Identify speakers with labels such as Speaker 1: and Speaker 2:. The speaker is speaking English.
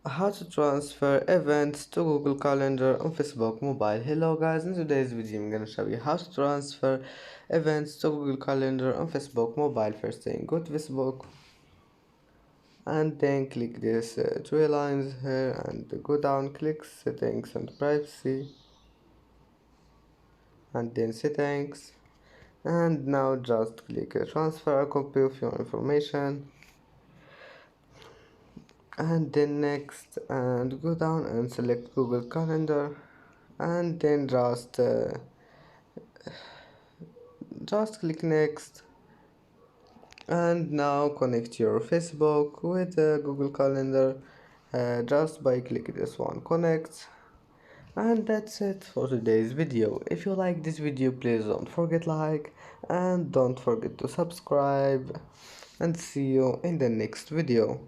Speaker 1: How to transfer events to Google Calendar on Facebook Mobile. Hello guys, in today's video I'm gonna show you how to transfer events to Google Calendar on Facebook Mobile. First thing, go to Facebook and then click this three lines here and go down, click settings and privacy and then settings, and now just click transfer a copy of your information and then next, and go down and select Google Calendar and then just click next, and now connect your Facebook with Google Calendar just by clicking this one connect. And that's it for today's video. If you like this video, please don't forget like and don't forget to subscribe, and see you in the next video.